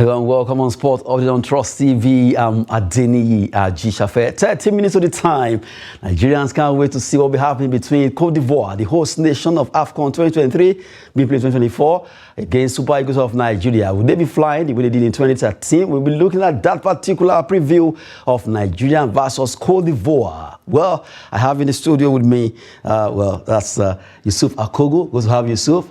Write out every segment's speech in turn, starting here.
Hello and welcome on Sport Update on Trust TV. I'm Adeni G-Shafe. 30 minutes of the time. Nigerians can't wait to see what will be happening between Cote d'Ivoire, the host nation of AFCON 2023, being played 2024, against Super Eagles of Nigeria. Will they be flying the way they did in 2013? We'll be looking at that particular preview of Nigeria versus Cote d'Ivoire. Well, I have in the studio with me, that's Yusuf Akogo. Good to have Yusuf.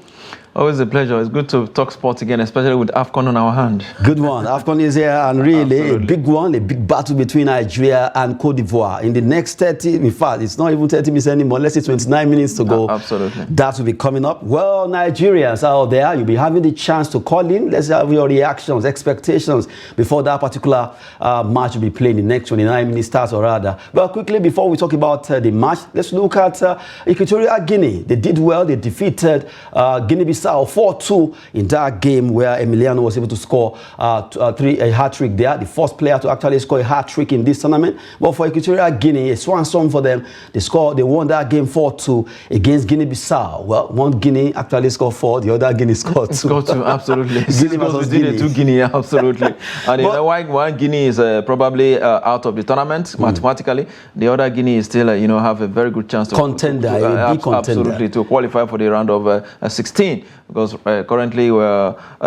Always a pleasure. It's good to talk sports again, especially with AFCON on our hand. Good one. AFCON is here, and really Absolutely. A big one, a big battle between Nigeria and Cote d'Ivoire. In the next 30, in fact, it's not even 30 minutes anymore. Let's say 29 minutes to go. Absolutely. That will be coming up. Well, Nigerians out there, you'll be having the chance to call in. Let's have your reactions, expectations before that particular match will be played. The next 29 minutes starts, or rather. Well, quickly, before we talk about the match, let's look at Equatorial Guinea. They did well. They defeated Guinea-Bissau 4-2 in that game where Emiliano was able to score a hat-trick there. The first player to actually score a hat-trick in this tournament. But for Equatorial Guinea, a swan song for them. They won that game 4-2 against Guinea-Bissau. Well, one Guinea actually scored 4, the other Guinea scored 2. Scored 2, absolutely. Guinea versus Guinea. 2 Guinea, absolutely. And one Guinea is probably out of the tournament, mathematically. The other Guinea is still, have a very good chance to contender, absolutely, to qualify for the round of 16. Because currently,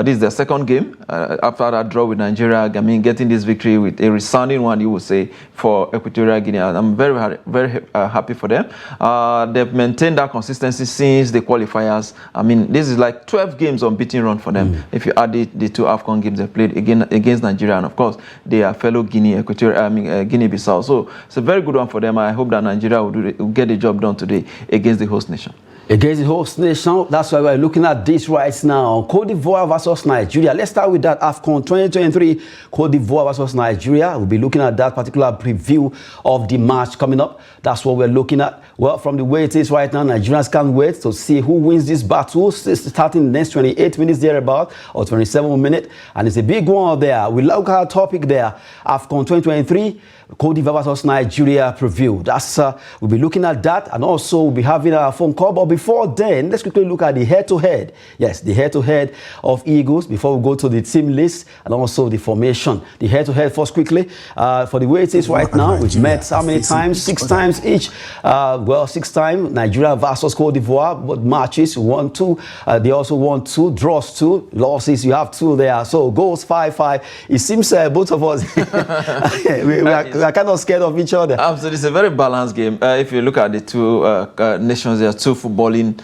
this is their second game after that draw with Nigeria. I mean, getting this victory with a resounding one, you would say, for Equatorial Guinea. I'm very, very happy for them. They've maintained that consistency since the qualifiers. I mean, this is like 12 games unbeaten run for them. If you add the 2 AFCON games they played against Nigeria, and of course, they are fellow Guinea-Bissau. So it's a very good one for them. I hope that Nigeria will get the job done today against the host nation. Against the host nation, that's why we're looking at this right now. Cote d'Ivoire versus Nigeria. Let's start with that AFCON 2023. Cote d'Ivoire versus Nigeria. We'll be looking at that particular preview of the match coming up. That's what we're looking at. Well, from the way it is right now, Nigerians can't wait to see who wins this battle, starting the next 28 minutes thereabout, or 27 minutes. And it's a big one there. We look at our topic there, AFCON 2023. Cote d'Ivoire versus Nigeria preview. That's we'll be looking at that, and also we'll be having a phone call. But before then, let's quickly look at the head-to-head. Yes, the head-to-head of Eagles before we go to the team list and also the formation. The head-to-head first quickly. For the way it is right now, we've met how many times? 6 times each. 6 times. Nigeria versus Cote d'Ivoire. But matches 1-2. They also won 2, draws 2, losses. You have 2 there. So goals 5-5. It seems both of us we are kind of scared of each other. Absolutely, it's a very balanced game. If you look at the 2 nations, there are 2 footballing,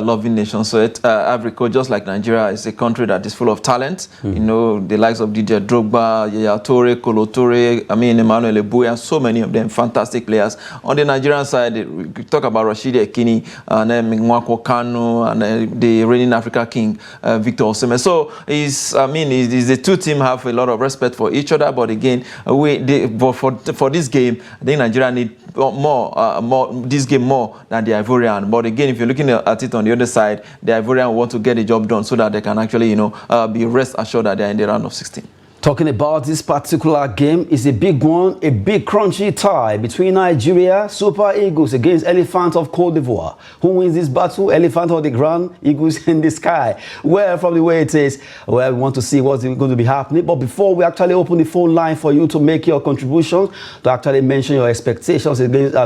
loving nations. So Ivory Coast, just like Nigeria, is a country that is full of talent. The likes of Didier Drogba, Yaya Toure, Kolo Toure, Emmanuel Eboué, and so many of them fantastic players. On the Nigerian side, we talk about Rashidi Ekini, and then Mwako Kanu, and the reigning Africa King, Victor Osimhen. So the 2 teams have a lot of respect for each other. But again, for this game, I think Nigeria need this game more than the Ivorian. But again, if you're looking at it on the other side, the Ivorian want to get the job done so that they can actually, be rest assured that they're in the round of 16. Talking about this particular game is a big one, a big crunchy tie between Nigeria, Super Eagles against Elephant of Cote d'Ivoire. Who wins this battle? Elephant on the ground, Eagles in the sky. Well, from the way it is, we want to see what's going to be happening. But before we actually open the phone line for you to make your contributions, to actually mention your expectations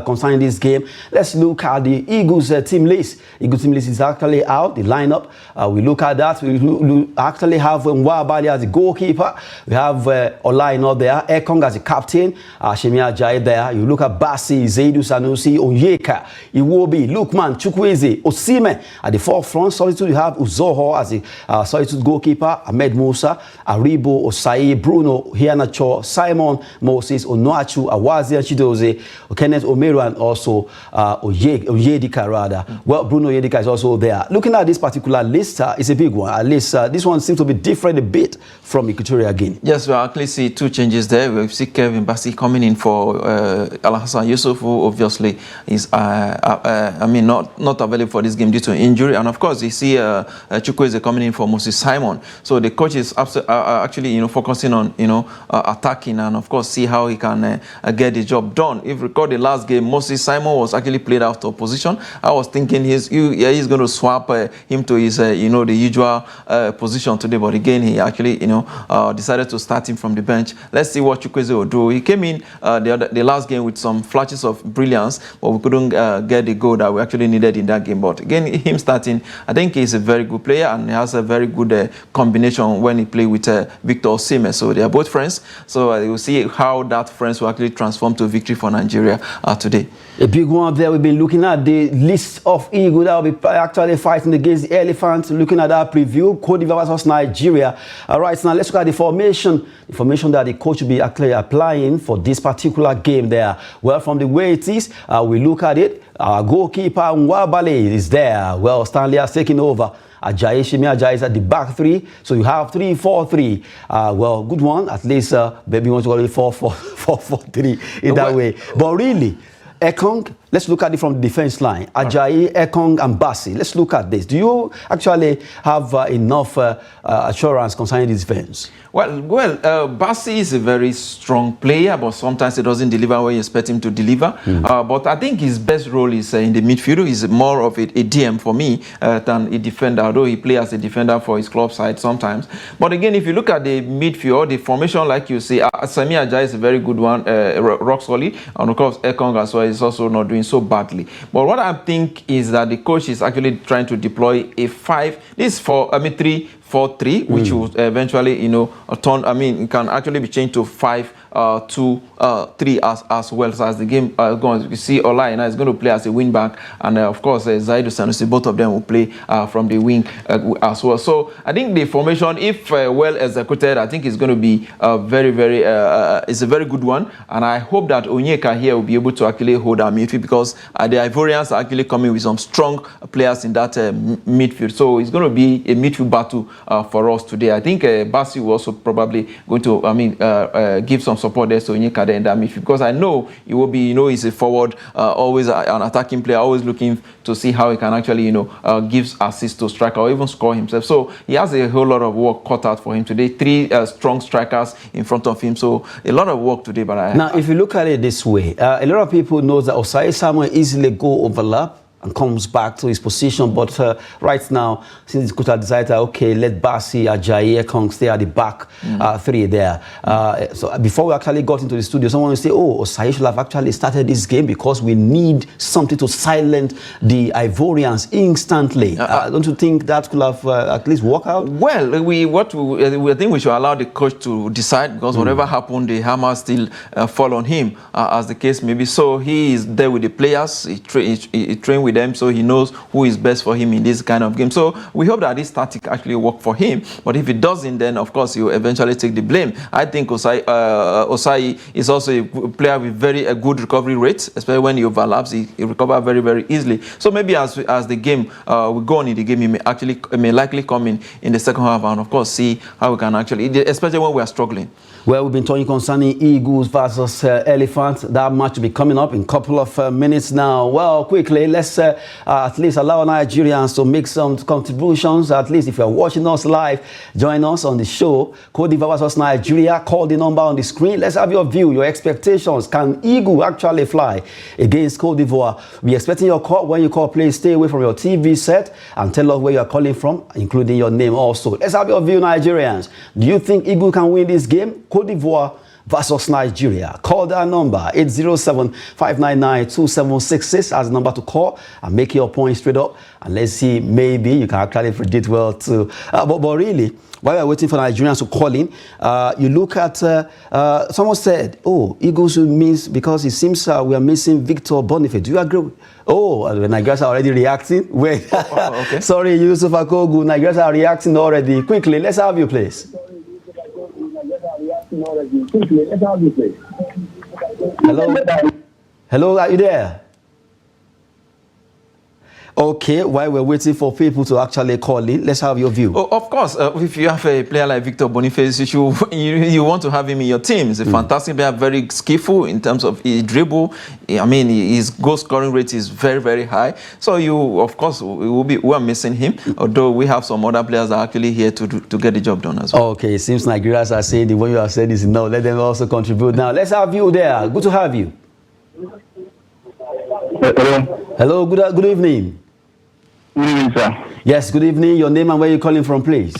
concerning this game, let's look at the Eagles team list. Eagles team list is actually out, the lineup. We look at that. We actually have Nwabali as the goalkeeper. We have Olaino there, Ekong as the captain, Shemi Ajayi there. You look at Bassi, Zaidu Sanusi, Onyeka, Iwobi, Lukman, Chukwueze, Osimhen at the forefront. Solitude, you have Uzoho as the Solitude goalkeeper, Ahmed Musa, Aribo, Osai, Bruno, Hianacho, Simon, Moses, Onuachu, Awazi, Chidoze, Kenneth Omeru, and also Oyedika rather. Well, Bruno Oyedika is also there. Looking at this particular list, it's a big one. At least this one seems to be different a bit from Equatorial Guinea. Quickly. Yes, we actually see two changes there. We see Kevin Bassey coming in for Al-Hassan Yusuf, who obviously is, not available for this game due to injury. And of course, you see Chukwueze coming in for Moses Simon. So the coach is actually, focusing on, attacking and of course see how he can get the job done. If you recall the last game, Moses Simon was actually played out of position. I was thinking he's going to swap him to his, the usual position today. But again, he actually, decided to start him from the bench. Let's see what Chukwueze will do. He came in the last game with some flashes of brilliance, but we couldn't get the goal that we actually needed in that game. But again, him starting, I think he's a very good player and he has a very good combination when he plays with Victor Osimhen. So they are both friends. So we'll see how that friends will actually transform to victory for Nigeria today. A big one there. We've been looking at the list of Eagles that will be actually fighting against the Elephants. Looking at that preview, Cote d'Ivoire versus Nigeria. All right, now let's look at the formation that the coach will be actually applying for this particular game there. Well, from the way it is, we look at it. Our goalkeeper Nwabali is there. Well, Stanley has taken over. Ajayi is at the back three. So you have 3-4-3. Well, good one. At least maybe you want to call it 4-4-3 in that way. But really, Ekong, let's look at it from the defense line. Ajayi, Ekong, and Bassey. Let's look at this. Do you actually have enough assurance concerning this defense? Well, Bassey is a very strong player, but sometimes he doesn't deliver where you expect him to deliver. But I think his best role is in the midfield. He's more of a DM for me than a defender, although he plays as a defender for his club side sometimes. But again, if you look at the midfield, the formation, like you say, Sami Ajayi is a very good one, rock solid, and of course, Ekong as well is also not doing so badly. But what I think is that the coach is actually trying to deploy a 3-4-3, which will eventually, turn. It can actually be changed to 5-2-3 as well. So as the game goes, you see Olaina is going to play as a wing back, and of course Zaidu Sanusi, both of them will play from the wing as well. So I think the formation, if well executed, I think it's going to be it's a very good one, and I hope that Onyeka here will be able to actually hold our midfield, because the Ivorians are actually coming with some strong players in that midfield. So it's going to be a midfield battle for us today. I think Bassey will also probably going to give some support there to Onyeka there in that midfield, because I know he will be, he's a forward, always an attacking player, always looking to see how he can actually, give assist to striker or even score himself. So he has a whole lot of work cut out for him today. 3 strong strikers in front of him. So a lot of work today. But now, if you look at it this way, a lot of people know that Osayi Samuel easily go overlap and comes back to his position, but right now, since Kuta decided, okay, let Bassey, Ajayi, Ekong stay at the back three there. So before we actually got into the studio, someone will say, oh, Osayi should have actually started this game because we need something to silence the Ivorians instantly. Don't you think that could have at least worked out? Well, we think we should allow the coach to decide, because whatever happened, the hammer still fall on him, as the case may be. So he is there with the players. He trained with them, so he knows who is best for him in this kind of game. So we hope that this tactic actually work for him. But if it doesn't, then of course he will eventually take the blame. I think Osayi is also a player with very good recovery rates, especially when he overlaps. He recovers very, very easily. So maybe as the game we go on in the game, he may likely come in the second half, and of course see how we can actually, especially when we are struggling. Well, we've been talking concerning Eagles versus Elephants. That match will be coming up in a couple of minutes now. Well, quickly, let's at least allow Nigerians to make some contributions. At least if you're watching us live, join us on the show. Cote d'Ivoire versus Nigeria. Call the number on the screen. Let's have your view, your expectations. Can Eagle actually fly against Cote d'Ivoire? We're expecting your call. When you call, please stay away from your TV set and tell us where you're calling from, including your name also. Let's have your view, Nigerians. Do you think Eagle can win this game? Cote d'Ivoire versus Nigeria. Call that number 807-599-2766 as the number to call and make your point straight up. And let's see, maybe you can actually predict well too. But really, while we're waiting for Nigerians to call in, you look at, someone said, oh, Eagles will miss because it seems we are missing Victor Boniface. Do you agree? Oh, the Nigerians are already reacting. Wait, okay. Sorry, Yusuf Akogu, Nigerians are reacting already. Quickly, let's have you, please. Hello? Hello, are you there? Okay, while we're waiting for people to actually call in, let's have your view. Oh, of course, if you have a player like Victor Boniface, you want to have him in your team. He's a fantastic player, very skillful in terms of his dribble. I mean, his goal scoring rate is very, very high. So of course, we are missing him. Although we have some other players that are actually here to get the job done as well. Okay, it seems Nigerians are saying the one you have said is no. Let them also contribute. Now, let's have you there. Good to have you. Hello. Hello. Good evening. Good evening, sir. Yes, good evening. Your name and where you're calling from, please.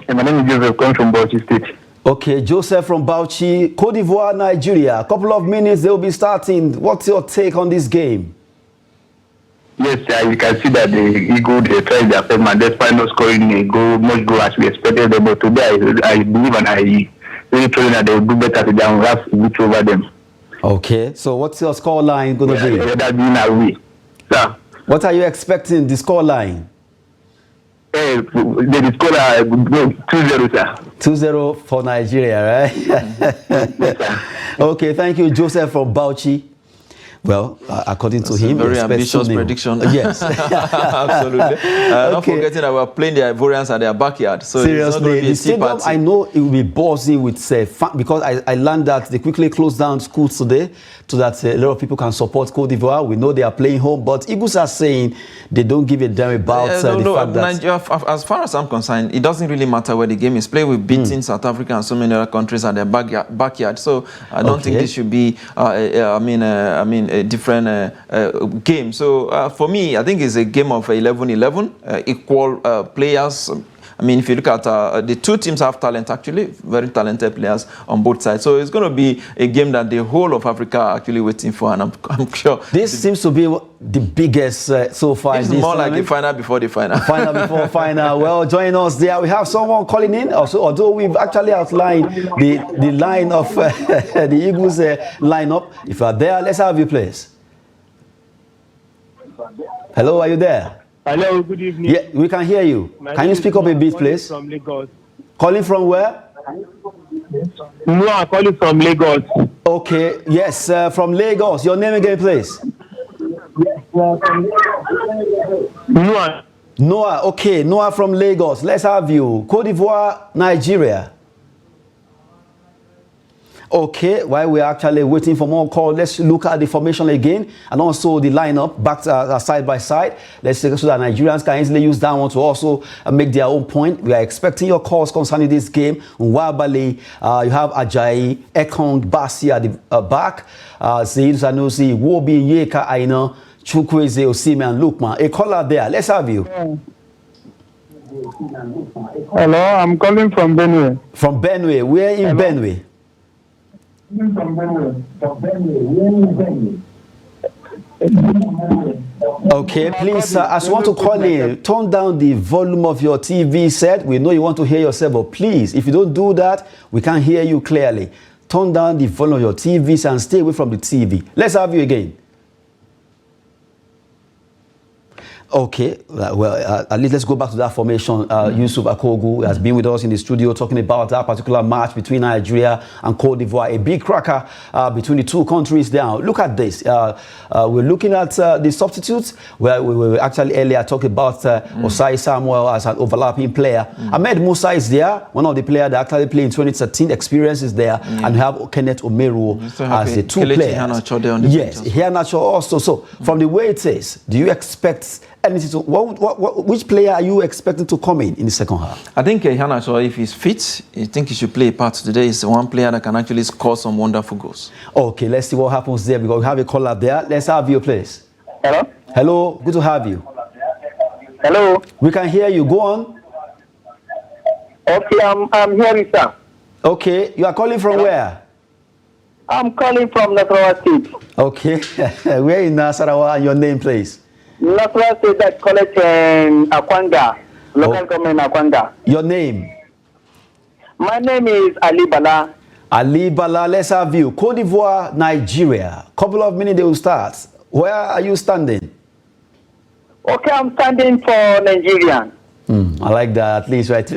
My name is Joseph, coming from Bauchi State. Okay, Joseph from Bauchi, Cote d'Ivoire, Nigeria. A couple of minutes, they'll be starting. What's your take on this game? Yes, sir, you can see that the Eagle, they tried their best, man. Despite not scoring a goal, much goal as we expected them. But today, I believe and I really told that they will do better today and we have to reach over them. Okay, so what's your score line going to be? That's being away. Sir. What are you expecting, the score line? The score 2-0, sir. 2-0 for Nigeria, right? Okay, thank you, Joseph from Bauchi. Well, according to him, a very ambitious prediction. Yes, absolutely. Not forgetting that we're playing the Ivorians at their backyard. So seriously, the stadium, I know it will be buzzing with because I learned that they quickly closed down schools today so that a lot of people can support Cote d'Ivoire. We know they are playing home, but Eagles are saying they don't give a damn about the fact that Nigeria, as far as I'm concerned, it doesn't really matter where the game is played. We've beaten South Africa and so many other countries at their backyard. So I don't think this should be. A different game. So for me, I think it's a game of 11-11, equal players. I mean, if you look at the two teams have talent, actually, very talented players on both sides. So it's going to be a game that the whole of Africa are actually waiting for, and I'm sure. This seems to be the biggest so far. It's more like the final before the final. Final before final. Well, join us there. We have someone calling in. Also, although we've actually outlined the line of the Eagles lineup. If you are there, let's have you, please. Hello, are you there? Hello, good evening. Yeah, we can hear you. Can you speak up a bit, please? From Lagos. Calling from where? No, I'm calling from Lagos. Okay, yes, from Lagos. Your name again, please? Noah. Noah, okay, Noah from Lagos. Let's have you. Cote d'Ivoire, Nigeria. Okay, while we're actually waiting for more calls, let's look at the formation again and also the lineup back side by side. Let's take so that Nigerians can easily use that one to also make their own point. We are expecting your calls concerning this game. Nwabali, you have Ajayi, Ekong, Basi at the back. Seyd Sanusi, Wobi, Yeka, Aina, Chukwueze, Osime, and Lukman. A caller there. Let's have you. Hello, I'm calling from Benue. From Benue. Where in Benue? Okay, please, as you want to call in, turn down the volume of your TV set. We know you want to hear yourself, but please, if you don't do that, we can't hear you clearly. Turn down the volume of your TV set and stay away from the TV. Let's have you again. Okay, well, at least let's go back to that formation. Yusuf Akogu has been with us in the studio talking about that particular match between Nigeria and Cote d'Ivoire, a big cracker between the two countries now. Look at this. We're looking at the substitutes. Where we were actually earlier talking about Osai Samuel as an overlapping player. Ahmed Musa is there, one of the players that actually played in 2013. Experience is there, and we have Kenneth Omeru as the two players. Yes, Iheanacho also. So from the way it is, do you expect anything to, which player are you expecting to come in the second half? I think Iheanacho, if he's fit, I think he should play a part today. He's one player that can actually score some wonderful goals. Okay, let's see what happens there because we have a caller there. Let's have you, please. Hello? Hello, good to have you. Hello? We can hear you. Go on. Okay, I'm hearing, sir. Okay, you are calling from where? I'm calling from Nasarawa State. Okay, where in Nasarawa and your name, please? Nasarawa State, that college in Akwanga, local government Akwanga. Your name? My name is Ali Bala. Ali Bala, let's have you. Cote d'Ivoire, Nigeria. Couple of minutes they will start. Where are you standing? Okay, I'm standing for Nigerian. I like that, at least, right?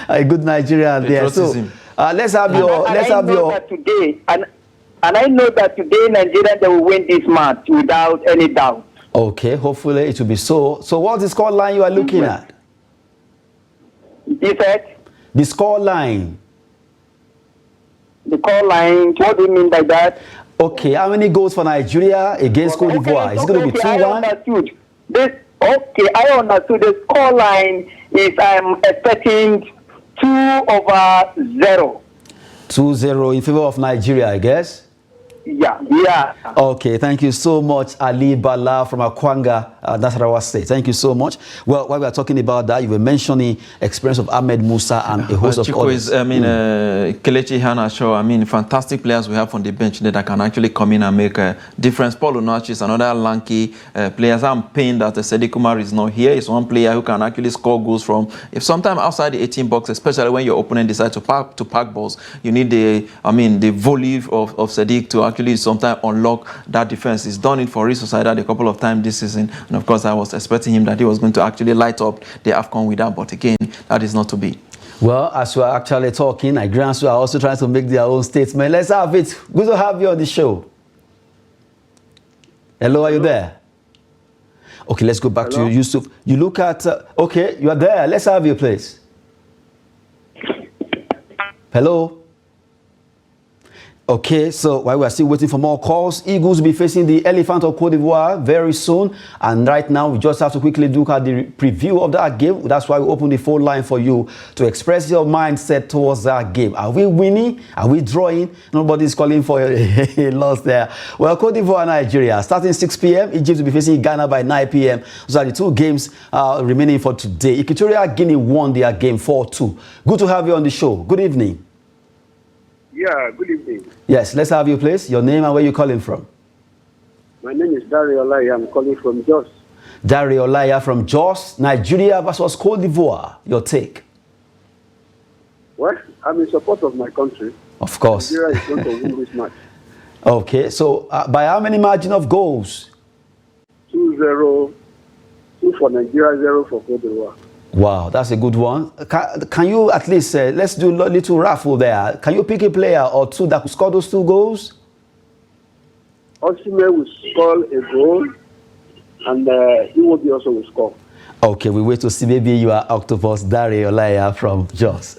A good Nigerian there. So, let's have your. Today, and I know that today Nigeria they will win this match without any doubt. Okay, hopefully it will be so. So what's the score line you are looking at? You said The score line. the call line. What do you mean by that? Okay, how many goals for Nigeria against Cote d'Ivoire? Is it going to be 2-1? I understood. I understood. The score line is I'm expecting 2/0. 2-0 in favor of Nigeria, I guess. Yeah. Okay, thank you so much, Ali Bala from Akwanga, Nasarawa State. Thank you so much. Well, while we are talking about that, you were mentioning experience of Ahmed Musa and a host of others. Kelechi Iheanacho, fantastic players we have on the bench that can actually come in and make a difference. Paul Onuachi is another lanky player. I'm pained that Sadiq Umar is not here. He's one player who can actually score goals from, if sometimes outside the 18 box, especially when your opponent decides to pack balls, you need the volley of Sadiq to actually sometimes unlock that defense. He's done it for Real Sociedad a couple of times this season, and of course I was expecting him that he was going to actually light up the AFCON with that, but again, that is not to be. Well, as we are actually talking, Nigerians are also trying to make their own statement. Let's have it. Good to have you on the show. Hello, are you there? Okay, let's go back to you, Yusuf. You look at, okay, you are there. Let's have you, please. Hello? Okay, so while we are still waiting for more calls, Eagles will be facing the Elephant of Cote d'Ivoire very soon. And right now, we just have to quickly look at the preview of that game. That's why we open the phone line for you to express your mindset towards that game. Are we winning? Are we drawing? Nobody's calling for a loss there. Well, Cote d'Ivoire, Nigeria, starting 6 p.m. Egypt will be facing Ghana by 9 p.m. Those are the two games remaining for today. Equatorial Guinea won their game 4-2. Good to have you on the show. Good evening. Yeah, good evening. Yes, let's have you, please. Your name and where you're calling from. My name is Dario Olaya. I'm calling from Jos. Dario Olaya from Jos. Nigeria versus Cote d'Ivoire. Your take? Well, I'm in support of my country. Of course. Nigeria is going to win this match. Okay, so by how many margin of goals? 2-0. 2 for Nigeria, 0 for Cote d'Ivoire. Wow, that's a good one. Can you at least, let's do a little raffle there. Can you pick a player or two that could score those 2 goals? Osimhen will score a goal, and Iwobi also will score. Okay, we wait to see. Maybe you are Octopus Dario Olaya from Jos.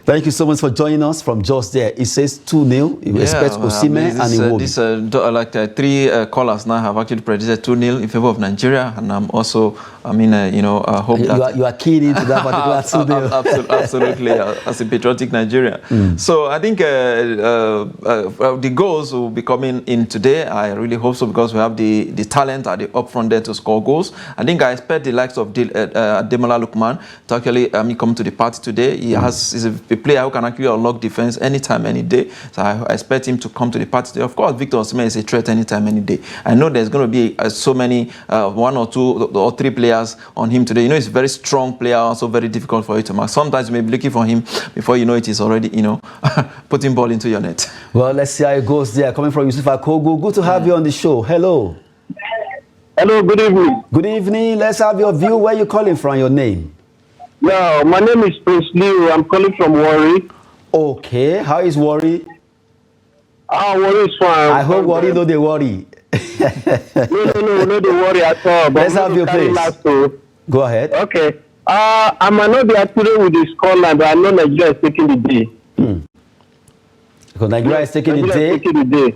Thank you so much for joining us from Jos there. It says 2-0. You expect Osimhen and Iwobi. 3 callers now have actually predicted 2-0 in favor of Nigeria, and I'm also, hope that you are keyed into that particular 2-0. Absolutely, as a patriotic Nigerian. So I think the goals will be coming in today. I really hope so, because we have the talent at the up front there to score goals. I think I expect the likes of Ademola Lookman to actually come to the party today. He's a player who can actually unlock defense anytime, any day. So I expect him to come to the party today. Of course, Victor Osimhen is a threat anytime, any day. I know there's going to be so many, 1 or 2 or 3 players on him today. He's a very strong player, also very difficult for you to mark. Sometimes you may be looking for him before you know it is already, putting ball into your net. Well, let's see how it goes there. Coming from Yusuf Akogo, good to have you on the show. Hello. Hello, good evening. Good evening. Let's have your view. Where you calling from? Your name? Yeah, my name is Prince Leo. I'm calling from Warri. Okay, how is Warri? Warri is fine. I hope Warri don't they worry. No, don't worry at all. Let's have your place. Go ahead. Okay. I might not be accurate with the scoreline, but I know Nigeria is taking the day. Because Nigeria is taking the day.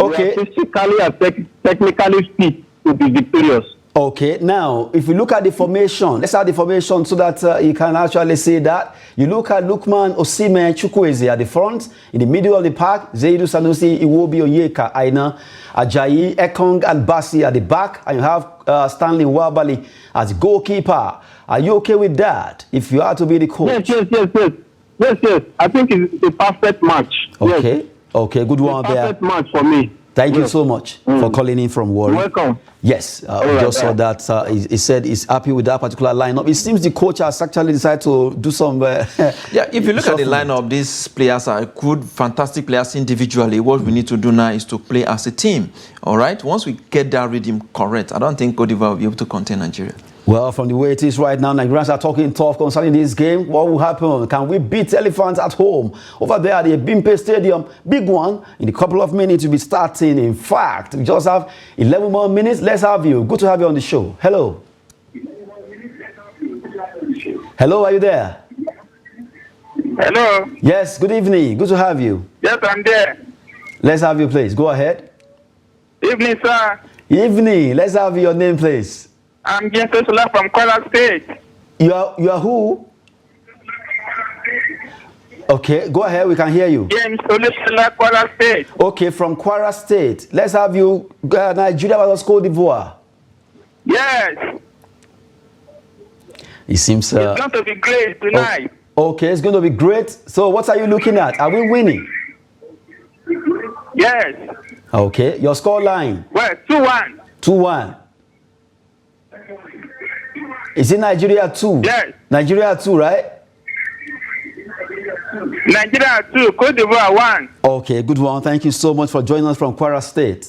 Okay. We are physically and technically fit to be victorious. Okay, now, if you look at the formation, let's have the formation so that you can actually see that. You look at Lookman, Osimhen, Chukwueze at the front. In the middle of the park, Zaidu Sanusi, Iwobi, Onyeka, Aina, Ajayi, Ekong, and Bassi at the back. And you have Stanley Wabali as goalkeeper. Are you okay with that, if you are to be the coach? Yes. I think it's a perfect match. Okay, yes. Okay, good one there. Perfect match for me. Thank you so much for calling in from Warri. Welcome. Yes, we just saw that. He said he's happy with that particular lineup. It seems the coach has actually decided to do some. Yeah, if you look at the lineup, these players are good, fantastic players individually. What we need to do now is to play as a team. All right. Once we get that rhythm correct, I don't think Cote d'Ivoire will be able to contain Nigeria. Well, from the way it is right now, Nigerians are talking tough concerning this game. What will happen? Can we beat Elephants at home? Over there at the Bimpe Stadium, big one. In a couple of minutes, we'll be starting. In fact, we just have 11 more minutes. Let's have you. Good to have you on the show. Hello. Hello, are you there? Hello. Yes, good evening. Good to have you. Yes, I'm there. Let's have you, please. Go ahead. Evening, sir. Evening. Let's have your name, please. I'm James Sola from Kwara State. You are who? Okay, go ahead. We can hear you. James Sola, Kwara State. Okay, from Kwara State. Let's have you. Nigeria versus Cote d'Ivoire. Yes. It seems. It's going to be great tonight. Okay, it's going to be great. So, what are you looking at? Are we winning? Yes. Okay, your score line. Well, 2-1. 2-1. Is it Nigeria 2? Yes. Nigeria 2, right? Nigeria 2, Cote d'Ivoire 1. Okay, good one. Thank you so much for joining us from Kwara State.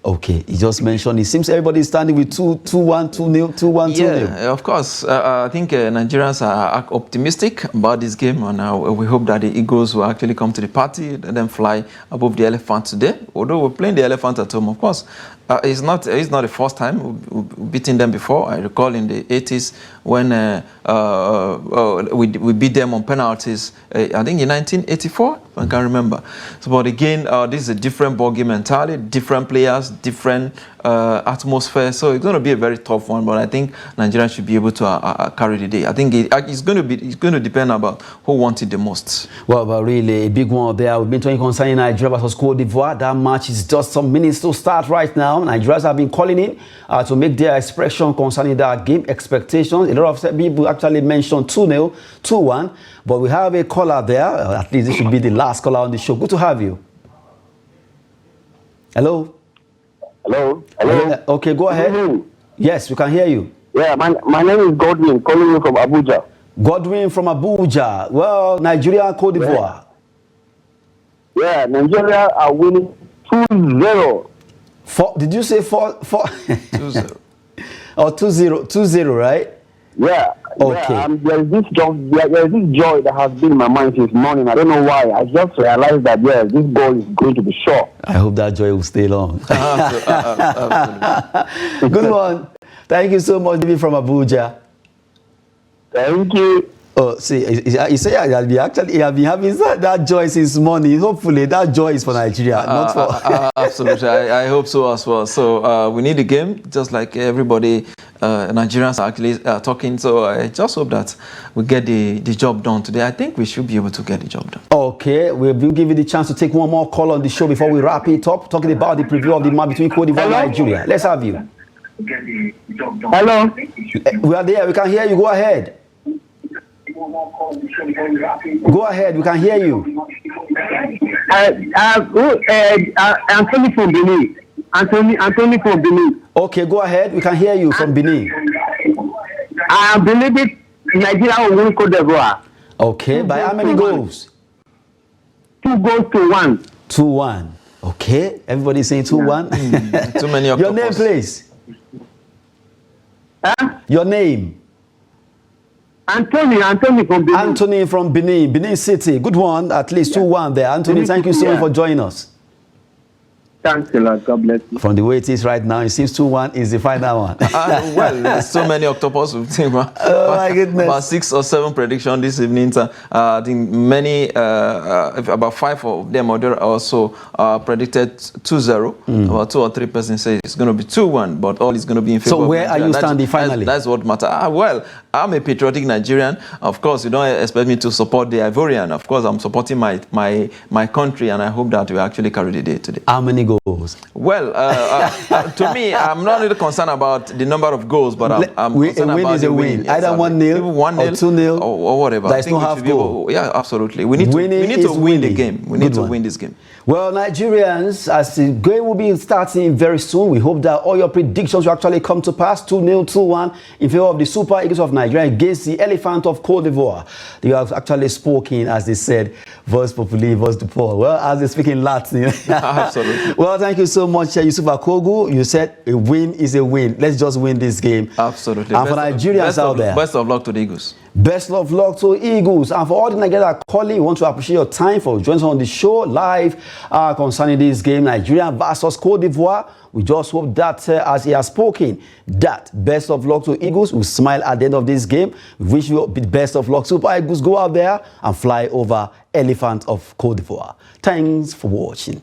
Okay, he just mentioned, it seems everybody is standing with 2-1, 2-0, 2-1, 2-0. Yeah, of course. I think Nigerians are optimistic about this game, and we hope that the Eagles will actually come to the party and then fly above the Elephant today. Although we're playing the Elephant at home, of course. It's not the first time we've beaten them before. I recall in the 80s when we beat them on penalties, I think in 1984, I can't remember. So, but again, this is a different ball game entirely, different players, different atmosphere. So it's going to be a very tough one, but I think Nigeria should be able to carry the day. I think it's going to depend about who wants it the most. Well, but really, a big one there. We've been talking concerning Nigeria versus Cote d'Ivoire. That match is just some minutes to start right now. Nigerians have been calling in to make their expression concerning that game expectations. A lot of people actually mentioned 2-0, 2-1, but we have a caller there. At least this should be the last caller on the show. Good to have you. Hello. Hello. Hello. Okay, go ahead. Yes, we can hear you. Yeah, my name is Godwin, calling you from Abuja. Godwin from Abuja. Well, Nigeria and Cote d'Ivoire. Yeah, Nigeria are winning 2-0. Did you say 2-0. Or 2-0? 2-0, right? Yeah. Okay. Yeah, there's this joy that has been in my mind since morning. I don't know why. I just realized that, yes, this goal is going to be sure. I hope that joy will stay long. Absolutely. Good one. Thank you so much, David from Abuja. Thank you. Oh, see, he said he has been having that joy since morning. Hopefully, that joy is for Nigeria, not for... Absolutely. I hope so as well. So we need a game, just like everybody, Nigerians are actually talking. So I just hope that we get the job done today. I think we should be able to get the job done. Okay, we'll give you the chance to take one more call on the show before we wrap it up, talking about the preview of the match between Cote d'Ivoire and Nigeria. Let's have you. Hello. We are there. We can hear you. Go ahead. Go ahead. We can hear you. Anthony from Benin. Anthony from Benin. Okay, go ahead. We can hear you from Benin. I believe it. Nigeria will win Cote d'Ivoire. Okay, by how many goals? 2-1. 2-1. Okay, everybody's saying 2-1. Too many Your octopus. name, please. Huh? Your name. Anthony from Benin. Anthony from Benin City. Good one, at least 2-1 there. Anthony, thank you so much for joining us. Thanks a lot. God bless you. From the way it is right now, it seems 2-1 is the final one. Well, there's so many octopus. Oh my goodness. About 6 or 7 predictions this evening. I think many, about 5 of them also predicted 2-0. About 2 or 3 persons say it's going to be 2-1, but all is going to be in favor So where of are you standing finally? That's what matters. Well, I'm a patriotic Nigerian. Of course, you don't expect me to support the Ivorian. Of course, I'm supporting my country, and I hope that we actually carry the day today. How many goals? Well, to me, I'm not really concerned about the number of goals, but I'm concerned about is a win. Either 1-0 or 2-0 or whatever. There is no half goal. Yeah, absolutely. We need to win the game. We need to win this game. Well, Nigerians, as the game will be starting very soon, we hope that all your predictions will actually come to pass. 2-0, 2-1 in favor of the Super Eagles of Nigeria against the Elephant of Cote d'Ivoire. They have actually spoken, as they said, voice populi, voice du peuple. Well, as they speak in Latin. Absolutely. Well, thank you so much, Yusuf Akogu. You said a win is a win. Let's just win this game. Absolutely. And for Nigerians out there, best of luck to the Eagles. Best of luck to Eagles. And for all the Nigerians calling, we want to appreciate your time for joining us on the show live concerning this game, Nigeria versus Cote d'Ivoire. We just hope that, as he has spoken, that best of luck to Eagles. We'll smile at the end of this game. We wish you the best of luck. Super Eagles, go out there and fly over Elephant of Cote d'Ivoire. Thanks for watching.